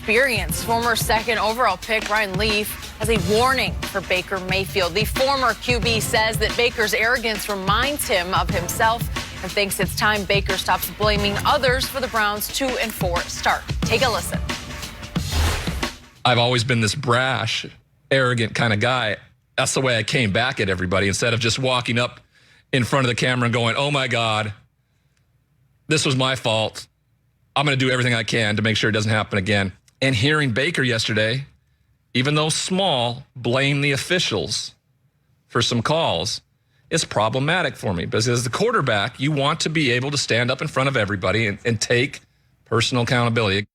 experience. Former second overall pick Ryan Leaf has a warning for Baker Mayfield. The former QB says that Baker's arrogance reminds him of himself and thinks it's time Baker stops blaming others for the Browns' 2-4 start. Take a listen. I've always been this brash, arrogant kind of guy. That's the way I came back at everybody instead of just walking up in front of the camera and going, oh my God, this was my fault. I'm going to do everything I can to make sure it doesn't happen again. And hearing Baker yesterday, even though small, blame the officials for some calls, it's problematic for me. Because as the quarterback, you want to be able to stand up in front of everybody and take personal accountability.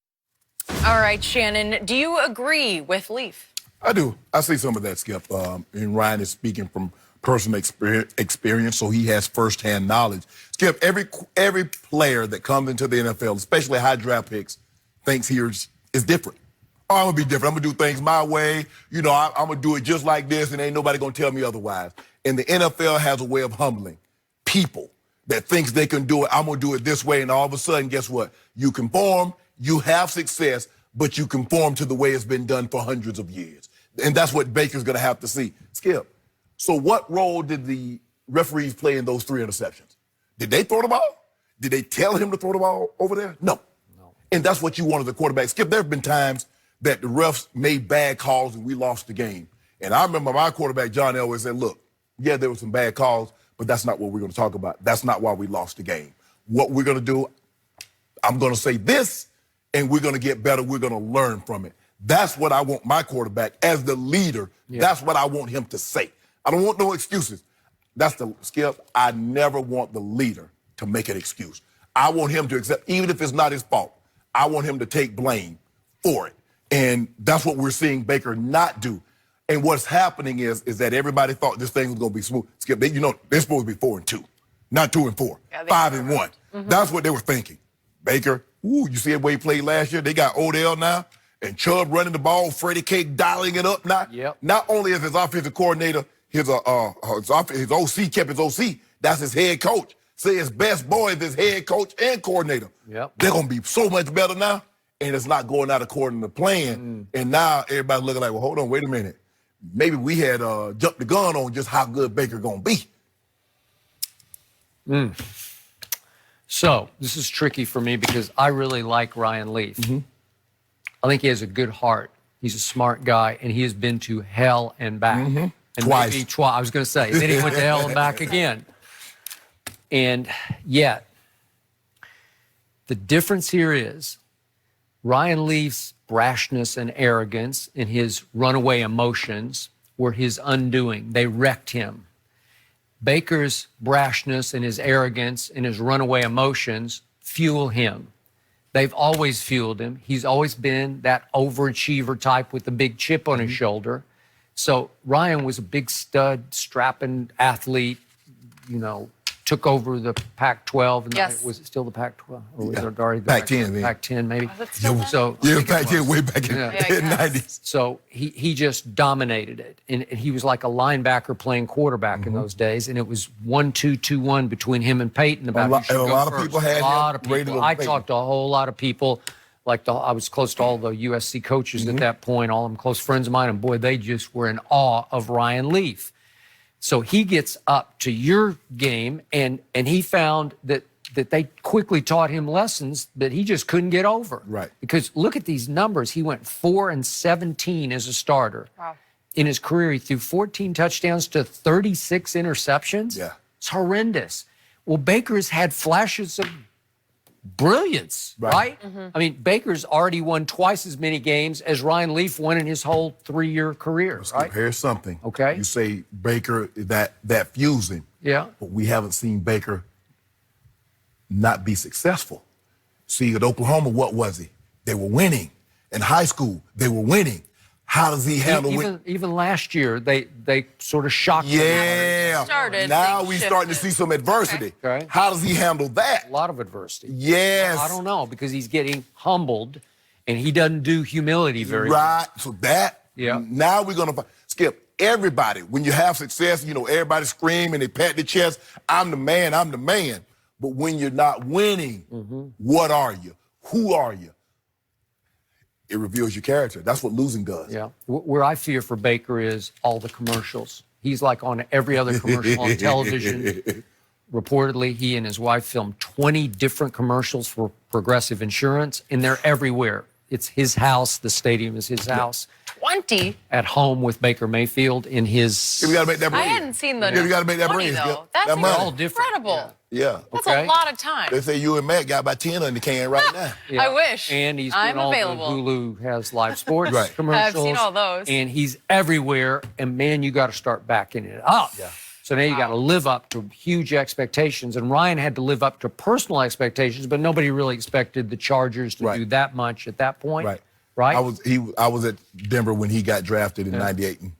All right, Shannon, do you agree with Leaf? I do. I see some of that, Skip. And Ryan is speaking from personal experience, so he has firsthand knowledge. Skip, every player that comes into the NFL, especially high draft picks, thinks he is different. Oh, I'm going to be different. I'm going to do things my way. You know, I'm going to do it just like this, and ain't nobody going to tell me otherwise. And the NFL has a way of humbling people that thinks they can do it. I'm going to do it this way, and all of a sudden, guess what? You conform, you have success, but you conform to the way it's been done for hundreds of years. And that's what Baker's going to have to see. Skip, so what role did the referees play in those 3 interceptions? Did they throw the ball? Did they tell him to throw the ball over there? No. And that's what you want as a quarterback. Skip, there have been times that the refs made bad calls and we lost the game. And I remember my quarterback, John Elway, said, look, yeah, there were some bad calls, but that's not what we're going to talk about. That's not why we lost the game. What we're going to do, I'm going to say this, and we're going to get better. We're going to learn from it. That's what I want my quarterback, as the leader, that's what I want him to say. I don't want no excuses. That's the Skip. I never want the leader to make an excuse. I want him to accept, even if it's not his fault, I want him to take blame for it. And that's what we're seeing Baker not do. And what's happening is that everybody thought this thing was going to be smooth. Skip, you know, they're supposed to be 4-2, not 2-4, 5-1. That's what they were thinking. Baker, you see the way he played last year? They got Odell now. And Chubb running the ball, Freddie K dialing it up now. Not only is his offensive coordinator, his OC kept his OC, that's his head coach. Say his best boy is his head coach and coordinator. They're going to be so much better now, and it's not going out according to plan. And now everybody's looking like, well, hold on, wait a minute. Maybe we had jumped the gun on just how good Baker going to be. So this is tricky for me because I really like Ryan Leaf. I think he has a good heart. He's a smart guy, and he has been to hell and back. And Twice. I was going to say, then he went to hell and back again. And yet, the difference here is Ryan Leaf's brashness and arrogance and his runaway emotions were his undoing. They wrecked him. Baker's brashness and his arrogance and his runaway emotions fuel him. They've always fueled him. He's always been that overachiever type with the big chip on his shoulder. So Ryan was a big stud, strapping athlete, you know, took over the Pac-12. And was it still the Pac-12? Or was it already the Pac-10? Pac-10, maybe. Pac-10 way back in the 90s. So he just dominated it. And he was like a linebacker playing quarterback in those days. And it was 1-2, 2-1 between him and Peyton. A lot of people had him. I talked to a whole lot of people. I was close to all the USC coaches at that point, all of them close friends of mine. And boy, they just were in awe of Ryan Leaf. So he gets up to your game, and he found that they quickly taught him lessons that he just couldn't get over. Right. Because look at these numbers. He went 4-17 as a starter. Wow. In his career, he threw 14 touchdowns to 36 interceptions. Yeah. It's horrendous. Well, Baker's had flashes of brilliance, right? I mean, Baker's already won twice as many games as Ryan Leaf won in his whole 3-year career, right? Here's something. Okay. You say Baker, that fuels him. Yeah. But we haven't seen Baker not be successful. See, at Oklahoma, what was he? They were winning. In high school, they were winning. How does he handle even last year, they sort of shocked him. Yeah. Now we're starting to see some adversity. Okay. How does he handle that? A lot of adversity. Yes. Well, I don't know, because he's getting humbled, and he doesn't do humility very well. So that, now we're going to Skip, everybody, when you have success, you know, everybody scream and they pat their chest, I'm the man, I'm the man. But when you're not winning, what are you? Who are you? it reveals your character. That's what losing does. Yeah. Where I fear for Baker is all the commercials. He's like on every other commercial on television. Reportedly, he and his wife filmed 20 different commercials for Progressive Insurance, and they're everywhere. It's his house. The stadium is his house. 20? At home with Baker Mayfield in his... You got to make that I bread. hadn't seen the You got to make that 20, bread. though. That's that money. all different. incredible. Yeah. That's Okay. a lot of time. They say you and Matt got about 10 in the can right now. Yeah. I wish. And he's I'm doing all available. the Hulu has live sports Right. commercials. I've seen all those. And he's everywhere. And man, you got to start backing it up. Yeah. So now you got to live up to huge expectations. And Ryan had to live up to personal expectations, but nobody really expected the Chargers to do that much at that point. Right. Right? I was at Denver when he got drafted in '98, and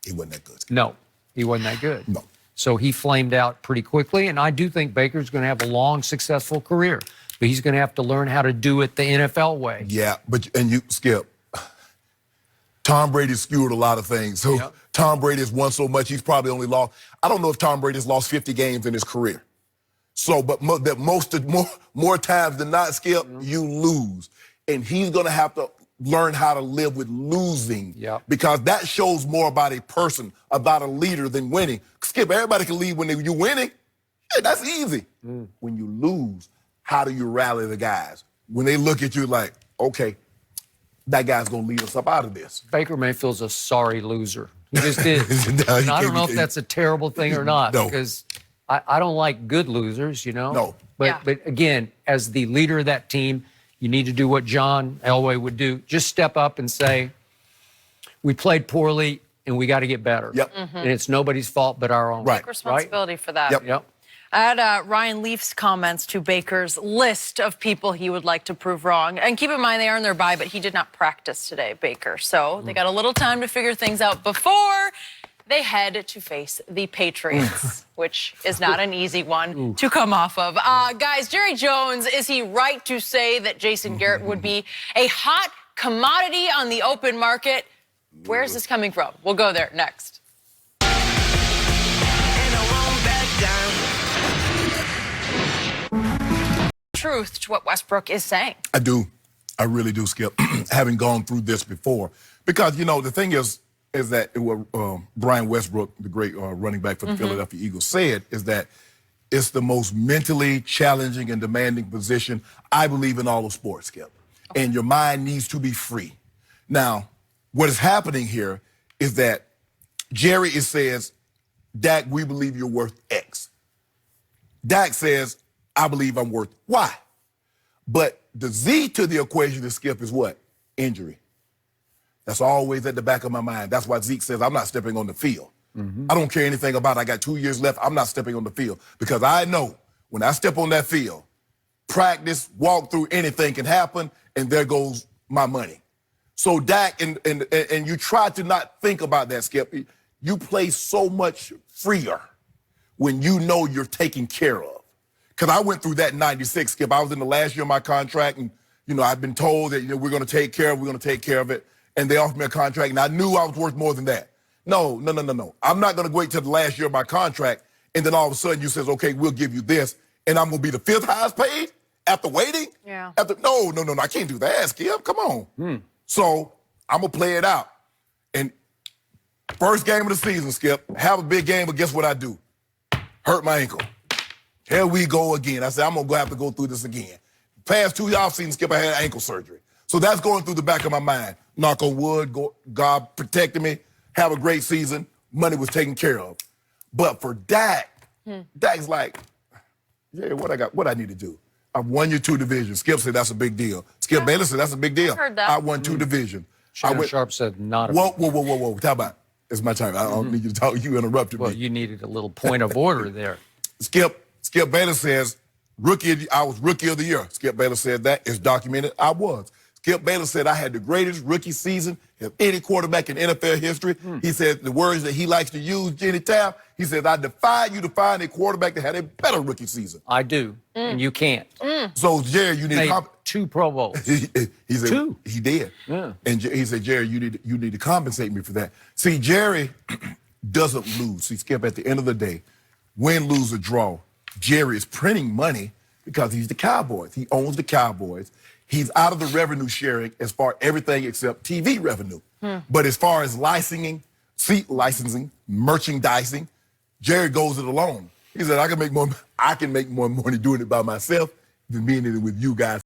he wasn't that good. No, he wasn't that good. No. So he flamed out pretty quickly, and I do think Baker's going to have a long, successful career, but he's going to have to learn how to do it the NFL way. Yeah, and you, Skip, Tom Brady skewed a lot of things. So Tom Brady has won so much, he's probably only lost, I don't know if Tom Brady's lost 50 games in his career. So, but more times than not, Skip, you lose. And he's going to have to learn how to live with losing because that shows more about a person, about a leader than winning. Skip, everybody can lead when you're winning. Yeah, that's easy. When you lose, how do you rally the guys? When they look at you like, okay, that guy's going to lead us up out of this. Baker Mayfield's a sorry loser. He just is. No, and I don't know if that's a terrible thing or not No. because I don't like good losers, you know? No. But again, as the leader of that team, you need to do what John Elway would do. Just step up and say, we played poorly and we got to get better. Yep. And it's nobody's fault but our own. Right. Take responsibility for that. Yep. I had Ryan Leaf's comments to Baker's list of people he would like to prove wrong. And keep in mind, they earned their bye, but he did not practice today, Baker. So they got a little time to figure things out before they head to face the Patriots, which is not an easy one to come off of. Guys, Jerry Jones, is he right to say that Jason Garrett would be a hot commodity on the open market? Where is this coming from? We'll go there next. Truth to what Westbrook is saying. I do. I really do, Skip, having gone through this before. Because, you know, the thing is that what Brian Westbrook, the great running back for the Philadelphia Eagles, said is that it's the most mentally challenging and demanding position, I believe, in all of sports, Skip. And your mind needs to be free. Now, what is happening here is that Jerry says, Dak, we believe you're worth X. Dak says, I believe I'm worth Y. But the Z to the equation to Skip is what? Injury. That's always at the back of my mind. That's why Zeke says, I'm not stepping on the field. I don't care anything about it. I got 2 years left. I'm not stepping on the field because I know when I step on that field, practice, walk through, anything can happen, and there goes my money. So Dak, and you try to not think about that, Skip. You play so much freer when you know you're taken care of. Because I went through that in 96, Skip. I was in the last year of my contract, and, you know, I've been told that, you know, we're going to take care of it. And they offered me a contract, and I knew I was worth more than that. No. I'm not going to wait till the last year of my contract, and then all of a sudden you says, okay, we'll give you this, and I'm going to be the fifth highest paid after waiting? Yeah. No, I can't do that, Skip. Come on. So I'm going to play it out. And first game of the season, Skip, have a big game, but guess what I do? Hurt my ankle. Here we go again. I said, I'm going to have to go through this again. Past 2 off seasons, Skip, I had ankle surgery. So that's going through the back of my mind. Knock on wood, God protected me, have a great season, money was taken care of. But for Dak, Dak's like, yeah, what I need to do? I've won your 2 divisions. Skip said that's a big deal. Skip Bayless said that's a big deal. I heard that. I won 2 divisions. Shannon Sharp said not a Whoa. Talk about it. It's my time. I don't need you to talk. You interrupted Well, me. you needed a little point of order there. Skip Bayless says, I was rookie of the year. Skip Bayless said that. It's documented. I was. Skip Bayless said I had the greatest rookie season of any quarterback in NFL history. He said the words that he likes to use, Jenny Taft, he said, I defy you to find a quarterback that had a better rookie season. I do, and you can't. So, Jerry, you need Made to 2 Pro Bowls. he said 2. He did. Yeah. And he said, Jerry, you need to compensate me for that. See, Jerry doesn't lose. See, Skip, at the end of the day, win, lose, or draw, Jerry is printing money because he's the Cowboys. He owns the Cowboys. He's out of the revenue sharing as far everything except TV revenue. But as far as licensing, seat licensing, merchandising, Jerry goes it alone. He said, I can make more money doing it by myself than being in it with you guys.